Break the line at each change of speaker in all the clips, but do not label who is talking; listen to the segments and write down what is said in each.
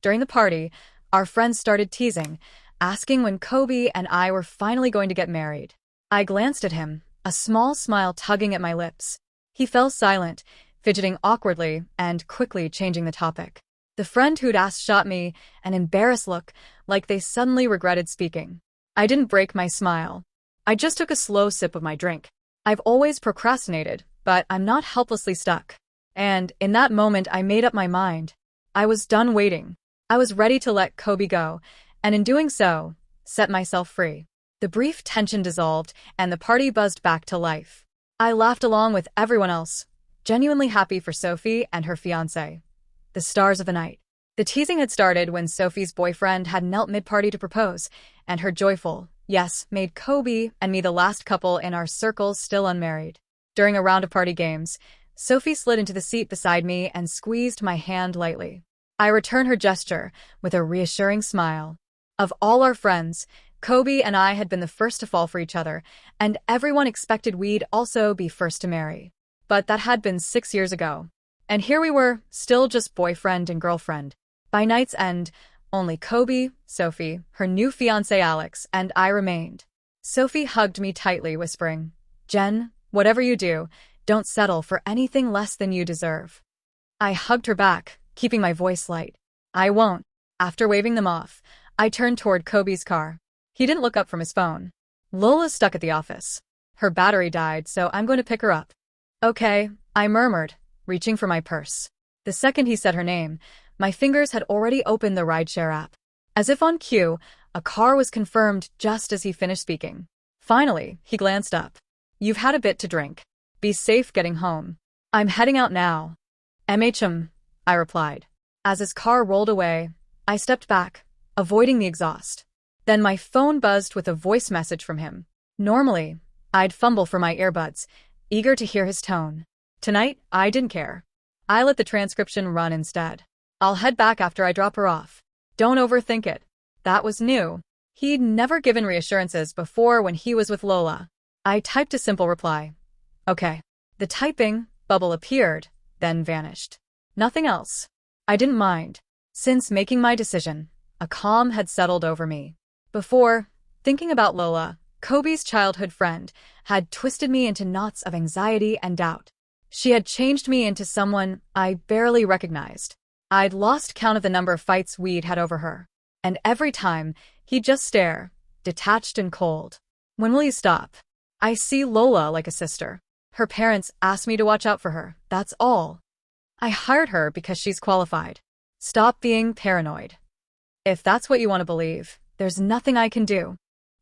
During the party, our friends started teasing, asking when Kobe and I were finally going to get married. I glanced at him, a small smile tugging at my lips. He fell silent, fidgeting awkwardly and quickly changing the topic. The friend who'd asked shot me an embarrassed look, like they suddenly regretted speaking. I didn't break my smile. I just took a slow sip of my drink. I've always procrastinated, but I'm not helplessly stuck. And in that moment, I made up my mind. I was done waiting. I was ready to let Kobe go, and in doing so, set myself free. The brief tension dissolved, and the party buzzed back to life. I laughed along with everyone else, genuinely happy for Sophie and her fiancé. The stars of the night. The teasing had started when Sophie's boyfriend had knelt mid-party to propose, and her joyful yes made Kobe and me the last couple in our circle still unmarried. During a round of party games, Sophie slid into the seat beside me and squeezed my hand lightly. I returned her gesture with a reassuring smile. Of all our friends, Kobe and I had been the first to fall for each other, and everyone expected we'd also be first to marry. But that had been 6 years ago. And here we were, still just boyfriend and girlfriend. By night's end, only Kobe, Sophie, her new fiancé Alex, and I remained. Sophie hugged me tightly, whispering, "Jen, whatever you do, don't settle for anything less than you deserve." I hugged her back, keeping my voice light. "I won't." After waving them off, I turned toward Kobe's car. He didn't look up from his phone. "Lola's stuck at the office. Her battery died, so I'm going to pick her up." "Okay," I murmured, reaching for my purse. The second he said her name, my fingers had already opened the rideshare app. As if on cue, a car was confirmed just as he finished speaking. Finally, he glanced up. "You've had a bit to drink. Be safe getting home." "I'm heading out now." I replied. As his car rolled away, I stepped back, avoiding the exhaust. Then my phone buzzed with a voice message from him. Normally, I'd fumble for my earbuds, eager to hear his tone. Tonight, I didn't care. I let the transcription run instead. "I'll head back after I drop her off. Don't overthink it." That was new. He'd never given reassurances before when he was with Lola. I typed a simple reply. "Okay." The typing bubble appeared, then vanished. Nothing else. I didn't mind. Since making my decision, a calm had settled over me. Before, thinking about Lola, Kobe's childhood friend, had twisted me into knots of anxiety and doubt. She had changed me into someone I barely recognized. I'd lost count of the number of fights we'd had over her. And every time, he'd just stare, detached and cold. "When will you stop? I see Lola like a sister. Her parents asked me to watch out for her, that's all. I hired her because she's qualified. Stop being paranoid. If that's what you want to believe, there's nothing I can do."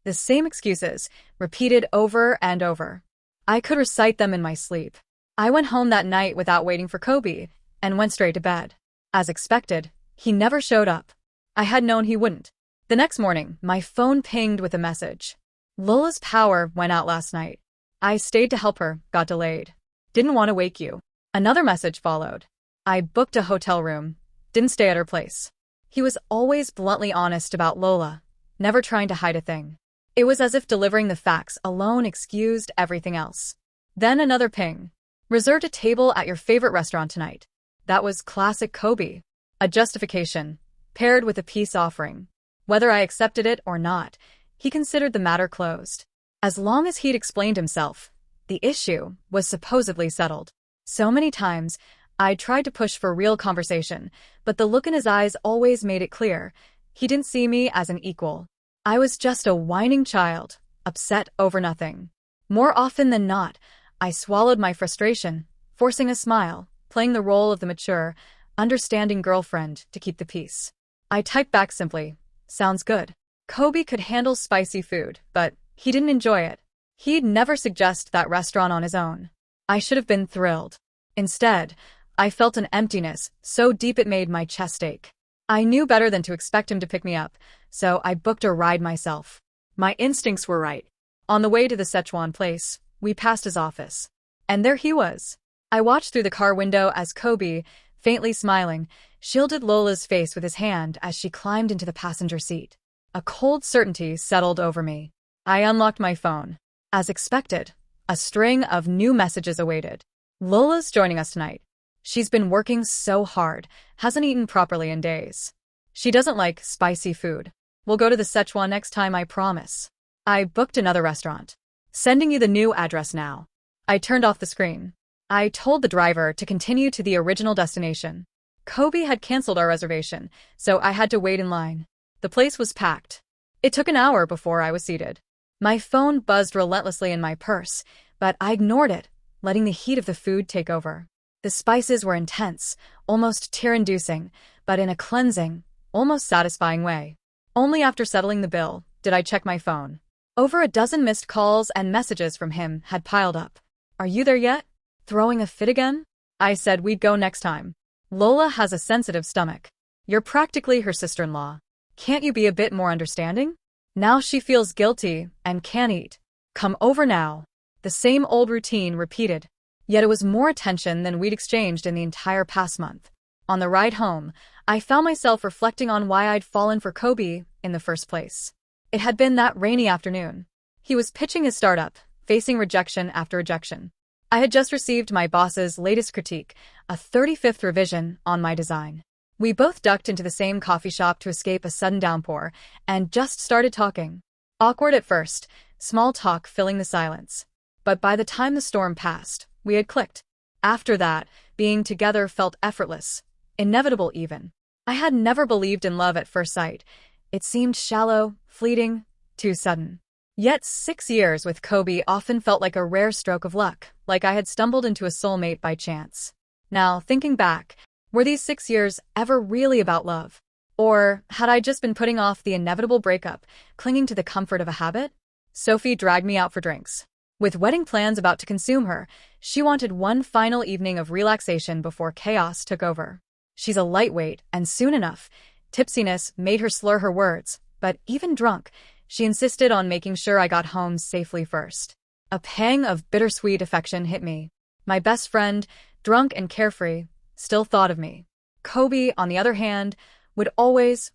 The same excuses, repeated over and over. I could recite them in my sleep. I went home that night without waiting for Kobe, and went straight to bed. As expected, he never showed up. I had known he wouldn't. The next morning, my phone pinged with a message. "Lola's power went out last night. I stayed to help her, got delayed. Didn't want to wake you." Another message followed. "I booked a hotel room. Didn't stay at her place." He was always bluntly honest about Lola, never trying to hide a thing. It was as if delivering the facts alone excused everything else. Then another ping. "Reserved a table at your favorite restaurant tonight." That was classic Kobe. A justification, paired with a peace offering. Whether I accepted it or not, he considered the matter closed. As long as he'd explained himself, the issue was supposedly settled. So many times, I tried to push for real conversation, but the look in his eyes always made it clear. He didn't see me as an equal. I was just a whining child, upset over nothing. More often than not, I swallowed my frustration, forcing a smile, playing the role of the mature, understanding girlfriend to keep the peace. I typed back simply, "Sounds good." Kobe could handle spicy food, but he didn't enjoy it. He'd never suggest that restaurant on his own. I should have been thrilled. Instead, I felt an emptiness so deep it made my chest ache. I knew better than to expect him to pick me up, so I booked a ride myself. My instincts were right. On the way to the Szechuan place, we passed his office. And there he was. I watched through the car window as Kobe, faintly smiling, shielded Lola's face with his hand as she climbed into the passenger seat. A cold certainty settled over me. I unlocked my phone. As expected, a string of new messages awaited. "Lola's joining us tonight. She's been working so hard, hasn't eaten properly in days. She doesn't like spicy food. We'll go to the Szechuan next time, I promise. I booked another restaurant. Sending you the new address now. I turned off the screen. I told the driver to continue to the original destination. Kobe had canceled our reservation, so I had to wait in line. The place was packed. It took an hour before I was seated. My phone buzzed relentlessly in my purse, but I ignored it, letting the heat of the food take over. The spices were intense, almost tear-inducing, but in a cleansing, almost satisfying way. Only after settling the bill did I check my phone. Over a dozen missed calls and messages from him had piled up. Are you there yet? Throwing a fit again? I said we'd go next time. Lola has a sensitive stomach. You're practically her sister-in-law. Can't you be a bit more understanding? Now she feels guilty and can't eat. Come over now. The same old routine repeated. Yet it was more attention than we'd exchanged in the entire past month. On the ride home, I found myself reflecting on why I'd fallen for Kobe in the first place. It had been that rainy afternoon. He was pitching his startup, facing rejection after rejection. I had just received my boss's latest critique, a 35th revision on my design. We both ducked into the same coffee shop to escape a sudden downpour, and just started talking. Awkward at first, small talk filling the silence. But by the time the storm passed, we had clicked. After that, being together felt effortless, inevitable even. I had never believed in love at first sight. It seemed shallow, fleeting, too sudden. Yet 6 years with Kobe often felt like a rare stroke of luck, like I had stumbled into a soulmate by chance. Now, thinking back, were these 6 years ever really about love? Or had I just been putting off the inevitable breakup, clinging to the comfort of a habit? Sophie dragged me out for drinks. With wedding plans about to consume her, she wanted one final evening of relaxation before chaos took over. She's a lightweight, and soon enough, tipsiness made her slur her words, but even drunk, she insisted on making sure I got home safely first. A pang of bittersweet affection hit me. My best friend, drunk and carefree, still thought of me. Kobe, on the other hand, would always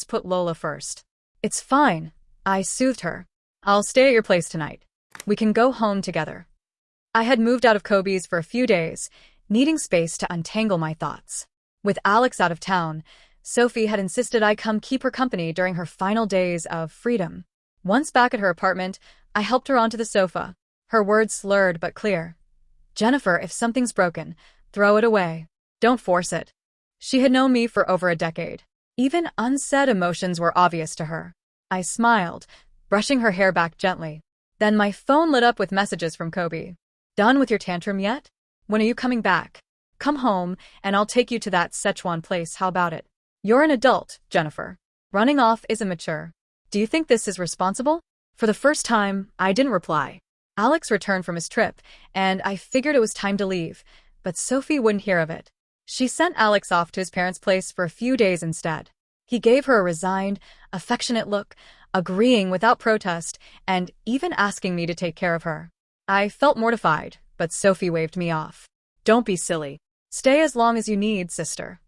put Lola first. It's fine, I soothed her. I'll stay at your place tonight. We can go home together. I had moved out of Kobe's for a few days, needing space to untangle my thoughts. With Alex out of town, Sophie had insisted I come keep her company during her final days of freedom. Once back at her apartment, I helped her onto the sofa, her words slurred but clear. Jennifer, if something's broken, throw it away. Don't force it. She had known me for over a decade. Even unsaid emotions were obvious to her. I smiled, brushing her hair back gently. Then my phone lit up with messages from Kobe. Done with your tantrum yet? When are you coming back? Come home, and I'll take you to that Szechuan place, how about it? You're an adult, Jennifer. Running off isn't mature. Do you think this is responsible? For the first time, I didn't reply. Alex returned from his trip, and I figured it was time to leave, but Sophie wouldn't hear of it. She sent Alex off to his parents' place for a few days instead. He gave her a resigned, affectionate look, agreeing without protest, and even asking me to take care of her. I felt mortified, but Sophie waved me off. Don't be silly. Stay as long as you need, sister.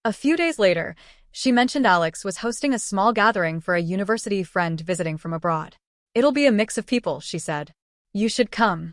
A few days later, she mentioned Alex was hosting a small gathering for a university friend visiting from abroad. It'll be a mix of people, she said. You should come.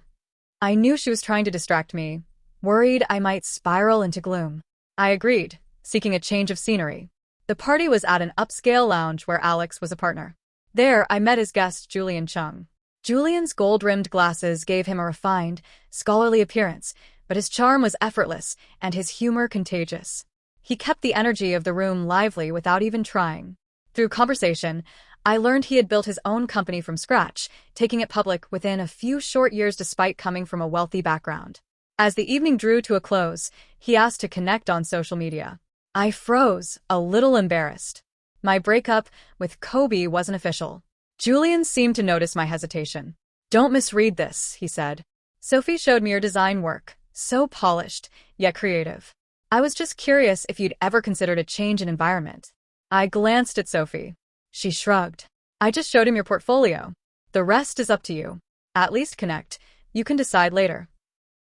I knew she was trying to distract me, worried I might spiral into gloom. I agreed, seeking a change of scenery. The party was at an upscale lounge where Alex was a partner. There, I met his guest, Julian Chung. Julian's gold-rimmed glasses gave him a refined, scholarly appearance, but his charm was effortless and his humor contagious. He kept the energy of the room lively without even trying. Through conversation, I learned he had built his own company from scratch, taking it public within a few short years despite coming from a wealthy background. As the evening drew to a close, he asked to connect on social media. I froze, a little embarrassed. My breakup with Kobe wasn't official. Julian seemed to notice my hesitation. Don't misread this, he said. Sophie showed me your design work, so polished, yet creative. I was just curious if you'd ever considered a change in environment. I glanced at Sophie. She shrugged. I just showed him your portfolio. The rest is up to you. At least connect. You can decide later.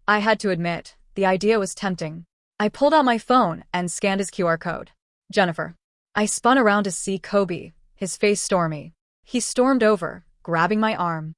I had to admit, the idea was tempting. I pulled out my phone and scanned his QR code. Jennifer. I spun around to see Kobe, his face stormy. He stormed over, grabbing my arm.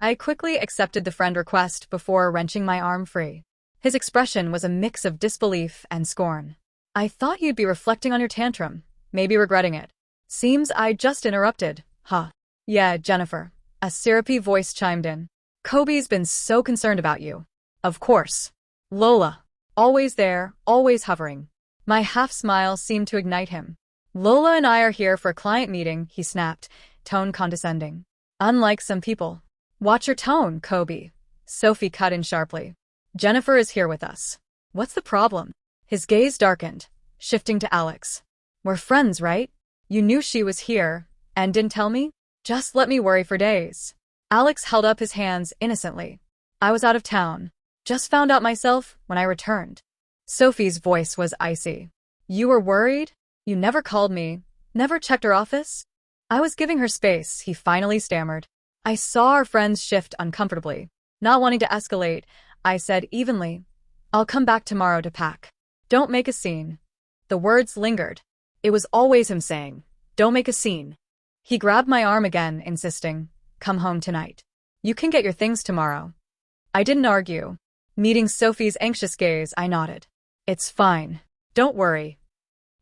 I quickly accepted the friend request before wrenching my arm free. His expression was a mix of disbelief and scorn. I thought you'd be reflecting on your tantrum, maybe regretting it. Seems I just interrupted, huh? Yeah, Jennifer. A syrupy voice chimed in. Kobe's been so concerned about you. Of course. Lola. Always there, always hovering. My half-smile seemed to ignite him. Lola and I are here for a client meeting, he snapped, tone condescending. Unlike some people. Watch your tone, Kobe. Sophie cut in sharply. Jennifer is here with us. What's the problem? His gaze darkened, shifting to Alex. We're friends, right? You knew she was here, and didn't tell me? Just let me worry for days. Alex held up his hands innocently. I was out of town. Just found out myself when I returned. Sophie's voice was icy. You were worried? You never called me, never checked her office? I was giving her space, he finally stammered. I saw our friends shift uncomfortably. Not wanting to escalate, I said evenly, I'll come back tomorrow to pack. Don't make a scene. The words lingered. It was always him saying, don't make a scene. He grabbed my arm again, insisting, come home tonight. You can get your things tomorrow. I didn't argue. Meeting Sophie's anxious gaze, I nodded. It's fine. Don't worry.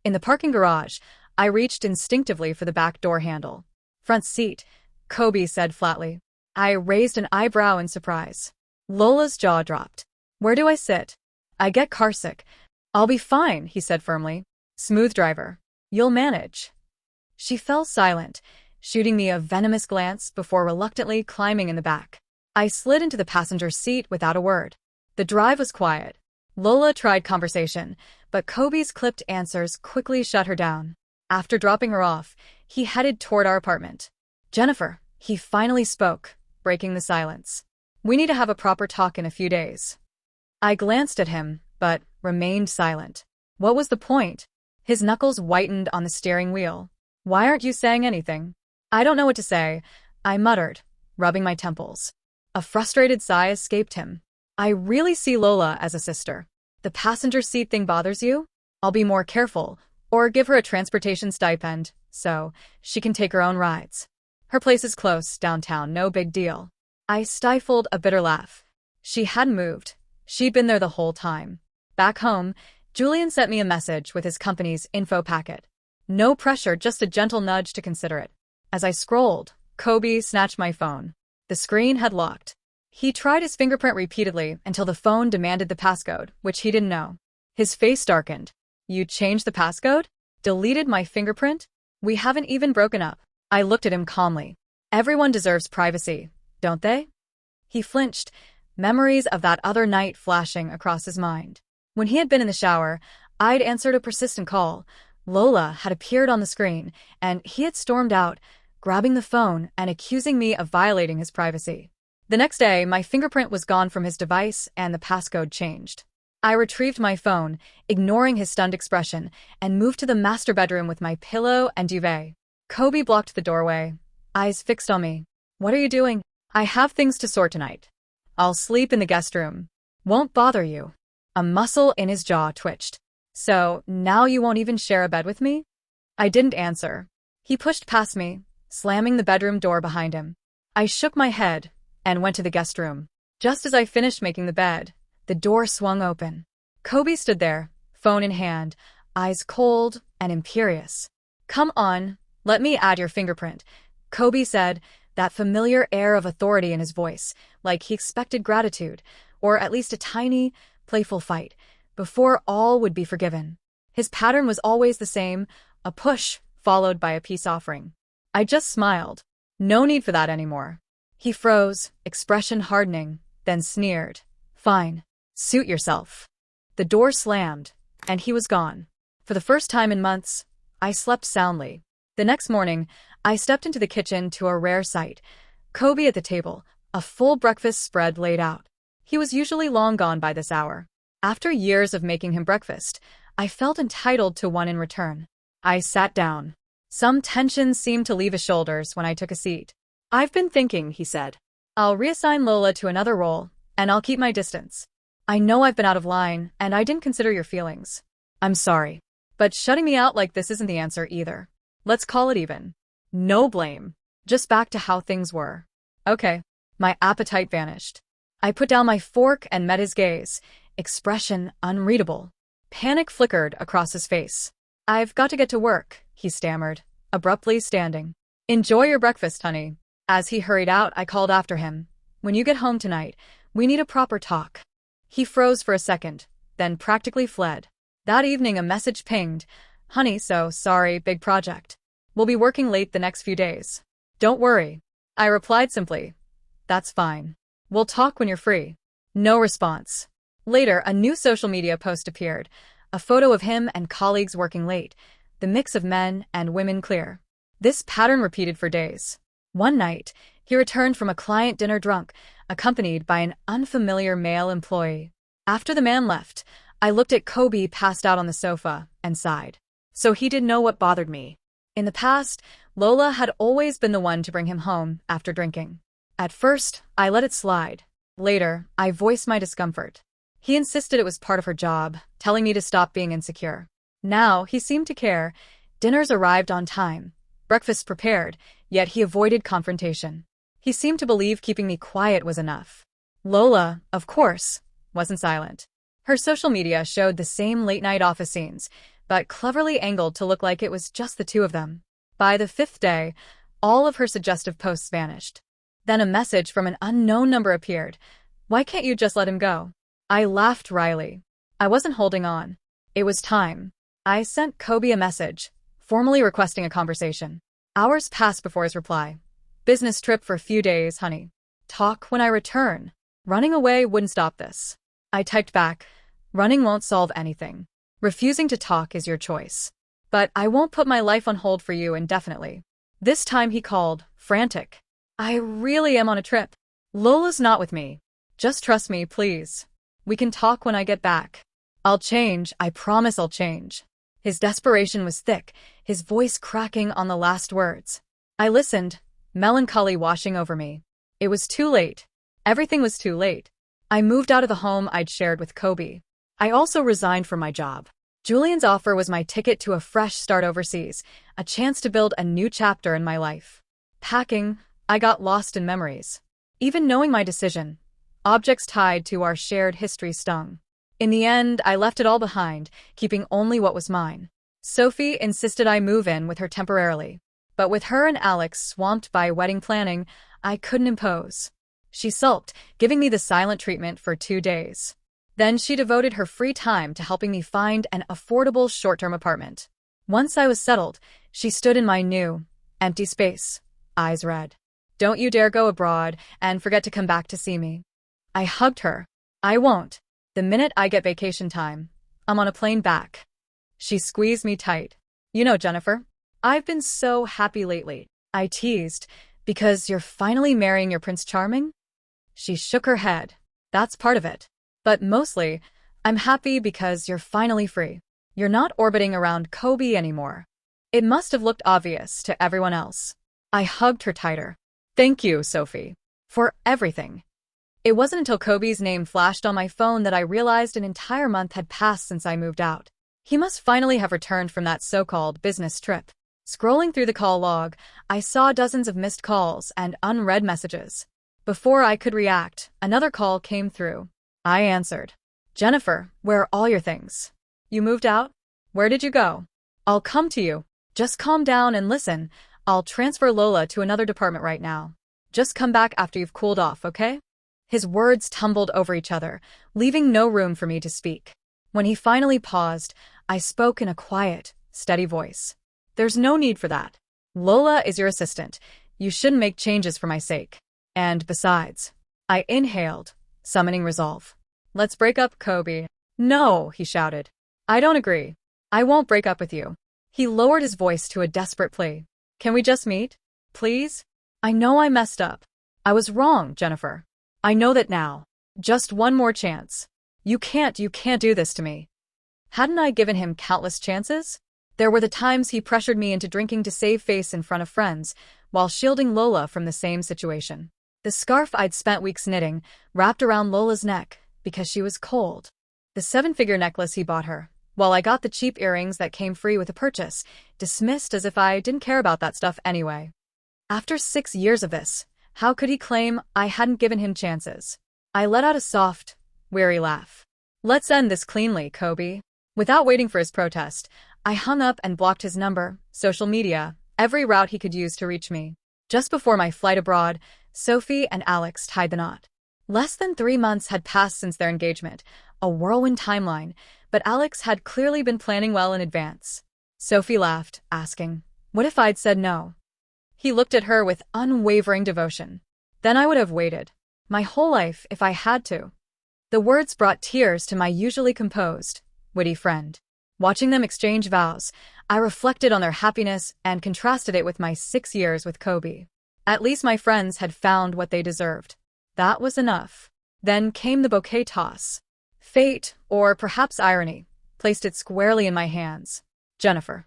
In the parking garage, I reached instinctively for the back door handle. Front seat, Kobe said flatly. I raised an eyebrow in surprise. Lola's jaw dropped. Where do I sit? I get carsick. I'll be fine, he said firmly. Smooth driver. You'll manage. She fell silent, shooting me a venomous glance before reluctantly climbing in the back. I slid into the passenger seat without a word. The drive was quiet. Lola tried conversation, but Kobe's clipped answers quickly shut her down. After dropping her off, he headed toward our apartment. Jennifer, he finally spoke, breaking the silence. We need to have a proper talk in a few days. I glanced at him, but remained silent. What was the point? His knuckles whitened on the steering wheel. Why aren't you saying anything? I don't know what to say, I muttered, rubbing my temples. A frustrated sigh escaped him. I really see Lola as a sister. The passenger seat thing bothers you? I'll be more careful, or give her a transportation stipend, so she can take her own rides. Her place is close, downtown, no big deal. I stifled a bitter laugh. She hadn't moved. She'd been there the whole time. Back home, Julian sent me a message with his company's info packet. No pressure, just a gentle nudge to consider it. As I scrolled, Kobe snatched my phone. The screen had locked. He tried his fingerprint repeatedly until the phone demanded the passcode, which he didn't know. His face darkened. You changed the passcode? Deleted my fingerprint? We haven't even broken up. I looked at him calmly. Everyone deserves privacy, don't they? He flinched, memories of that other night flashing across his mind. When he had been in the shower, I'd answered a persistent call. Lola had appeared on the screen, and he had stormed out, grabbing the phone and accusing me of violating his privacy. The next day, my fingerprint was gone from his device and the passcode changed. I retrieved my phone, ignoring his stunned expression, and moved to the master bedroom with my pillow and duvet. Kobe blocked the doorway, eyes fixed on me. What are you doing? I have things to sort tonight. I'll sleep in the guest room. Won't bother you. A muscle in his jaw twitched. So, now you won't even share a bed with me? I didn't answer. He pushed past me, slamming the bedroom door behind him. I shook my head and went to the guest room. Just as I finished making the bed, the door swung open. Kobe stood there, phone in hand, eyes cold and imperious. Come on, let me add your fingerprint, Kobe said, that familiar air of authority in his voice, like he expected gratitude, or at least a tiny, playful fight, before all would be forgiven. His pattern was always the same, a push followed by a peace offering. I just smiled. No need for that anymore. He froze, expression hardening, then sneered. Fine. Suit yourself. The door slammed, and he was gone. For the first time in months, I slept soundly. The next morning, I stepped into the kitchen to a rare sight. Kobe at the table, a full breakfast spread laid out. He was usually long gone by this hour. After years of making him breakfast, I felt entitled to one in return. I sat down. Some tension seemed to leave his shoulders when I took a seat. I've been thinking, he said. I'll reassign Lola to another role, and I'll keep my distance. I know I've been out of line, and I didn't consider your feelings. I'm sorry. But shutting me out like this isn't the answer either. Let's call it even. No blame. Just back to how things were. Okay. My appetite vanished. I put down my fork and met his gaze, expression unreadable. Panic flickered across his face. I've got to get to work, he stammered, abruptly standing. Enjoy your breakfast, honey. As he hurried out, I called after him. When you get home tonight, we need a proper talk. He froze for a second, then practically fled. That evening a message pinged. Honey, so sorry, big project. We'll be working late the next few days. Don't worry. I replied simply. That's fine. We'll talk when you're free. No response. Later, a new social media post appeared. A photo of him and colleagues working late. The mix of men and women clear. This pattern repeated for days. One night, he returned from a client dinner drunk, accompanied by an unfamiliar male employee. After the man left, I looked at Kobe passed out on the sofa and sighed. So he didn't know what bothered me. In the past, Lola had always been the one to bring him home after drinking. At first, I let it slide. Later, I voiced my discomfort. He insisted it was part of her job, telling me to stop being insecure. Now, he seemed to care. Dinners arrived on time. Breakfast prepared, yet he avoided confrontation. He seemed to believe keeping me quiet was enough. Lola, of course, wasn't silent. Her social media showed the same late-night office scenes, but cleverly angled to look like it was just the two of them. By the fifth day, all of her suggestive posts vanished. Then a message from an unknown number appeared. Why can't you just let him go? I laughed wryly. I wasn't holding on. It was time. I sent Kobe a message, formally requesting a conversation. Hours passed before his reply. Business trip for a few days, honey. Talk when I return. Running away wouldn't stop this. I typed back, running won't solve anything. Refusing to talk is your choice. But I won't put my life on hold for you indefinitely. This time he called, frantic. I really am on a trip. Lola's not with me. Just trust me, please. We can talk when I get back. I'll change, I promise I'll change. His desperation was thick, his voice cracking on the last words. I listened, melancholy washing over me. It was too late. Everything was too late. I moved out of the home I'd shared with Kobe. I also resigned from my job. Julian's offer was my ticket to a fresh start overseas, a chance to build a new chapter in my life. Packing, I got lost in memories. Even knowing my decision, objects tied to our shared history stung. In the end, I left it all behind, keeping only what was mine. Sophie insisted I move in with her temporarily. But with her and Alex swamped by wedding planning, I couldn't impose. She sulked, giving me the silent treatment for 2 days. Then she devoted her free time to helping me find an affordable short-term apartment. Once I was settled, she stood in my new, empty space, eyes red. Don't you dare go abroad and forget to come back to see me. I hugged her. I won't. The minute I get vacation time, I'm on a plane back. She squeezed me tight. You know, Jennifer, I've been so happy lately. I teased, because you're finally marrying your Prince Charming? She shook her head. That's part of it. But mostly, I'm happy because you're finally free. You're not orbiting around Kobe anymore. It must have looked obvious to everyone else. I hugged her tighter. Thank you, Sophie, for everything. It wasn't until Kobe's name flashed on my phone that I realized an entire month had passed since I moved out. He must finally have returned from that so-called business trip. Scrolling through the call log, I saw dozens of missed calls and unread messages. Before I could react, another call came through. I answered. Jennifer, where are all your things? You moved out? Where did you go? I'll come to you. Just calm down and listen. I'll transfer Lola to another department right now. Just come back after you've cooled off, okay? His words tumbled over each other, leaving no room for me to speak. When he finally paused, I spoke in a quiet, steady voice. There's no need for that. Lola is your assistant. You shouldn't make changes for my sake. And besides, I inhaled, summoning resolve. Let's break up, Kobe. No, he shouted. I don't agree. I won't break up with you. He lowered his voice to a desperate plea. Can we just meet? Please? I know I messed up. I was wrong, Jennifer. I know that now. Just one more chance. You can't do this to me. Hadn't I given him countless chances? There were the times he pressured me into drinking to save face in front of friends, while shielding Lola from the same situation. The scarf I'd spent weeks knitting, wrapped around Lola's neck, because she was cold. The 7-figure necklace he bought her, while I got the cheap earrings that came free with the purchase, dismissed as if I didn't care about that stuff anyway. After 6 years of this, how could he claim I hadn't given him chances? I let out a soft, weary laugh. Let's end this cleanly, Kobe. Without waiting for his protest, I hung up and blocked his number, social media, every route he could use to reach me. Just before my flight abroad, Sophie and Alex tied the knot. Less than 3 months had passed since their engagement, a whirlwind timeline, but Alex had clearly been planning well in advance. Sophie laughed, asking, "What if I'd said no?" He looked at her with unwavering devotion. "Then I would have waited. My whole life, if I had to." The words brought tears to my usually composed, witty friend. Watching them exchange vows, I reflected on their happiness and contrasted it with my 6 years with Kobe. At least my friends had found what they deserved. That was enough. Then came the bouquet toss. Fate, or perhaps irony, placed it squarely in my hands. Jennifer.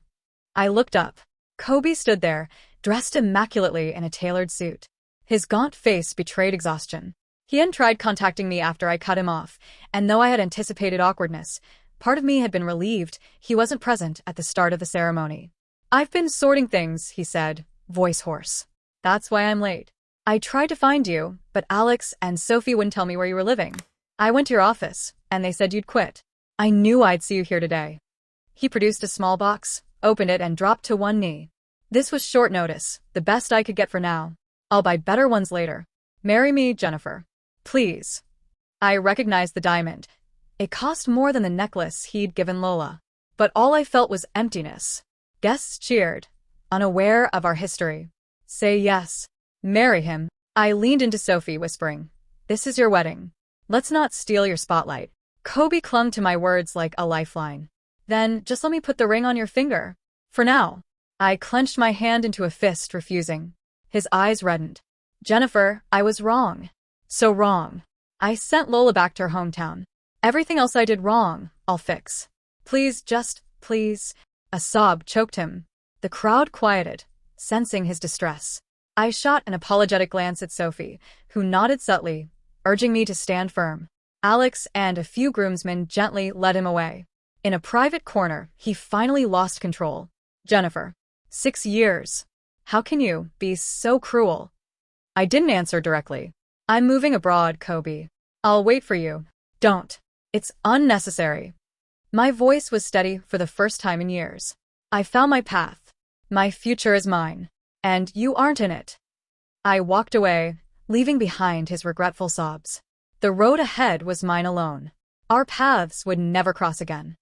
I looked up. Kobe stood there, dressed immaculately in a tailored suit. His gaunt face betrayed exhaustion. He hadn't tried contacting me after I cut him off, and though I had anticipated awkwardness, part of me had been relieved he wasn't present at the start of the ceremony. "I've been sorting things," he said, voice hoarse. "That's why I'm late. I tried to find you, but Alex and Sophie wouldn't tell me where you were living. I went to your office, and they said you'd quit. I knew I'd see you here today." He produced a small box, opened it, and dropped to one knee. "This was short notice, the best I could get for now. I'll buy better ones later. Marry me, Jennifer. Please." I recognized the diamond. It cost more than the necklace he'd given Lola. But all I felt was emptiness. Guests cheered, unaware of our history. "Say yes. Marry him." I leaned into Sophie, whispering, "This is your wedding. Let's not steal your spotlight." Kobe clung to my words like a lifeline. "Then just let me put the ring on your finger. For now." I clenched my hand into a fist, refusing. His eyes reddened. "Jennifer, I was wrong. So wrong. I sent Lola back to her hometown. Everything else I did wrong, I'll fix. Please, just, please." A sob choked him. The crowd quieted, sensing his distress. I shot an apologetic glance at Sophie, who nodded subtly, urging me to stand firm. Alex and a few groomsmen gently led him away. In a private corner, he finally lost control. "Jennifer. 6 years. How can you be so cruel?" I didn't answer directly. "I'm moving abroad, Kobe. I'll wait for you." "Don't. It's unnecessary." My voice was steady for the first time in years. "I found my path. My future is mine. And you aren't in it." I walked away, leaving behind his regretful sobs. The road ahead was mine alone. Our paths would never cross again.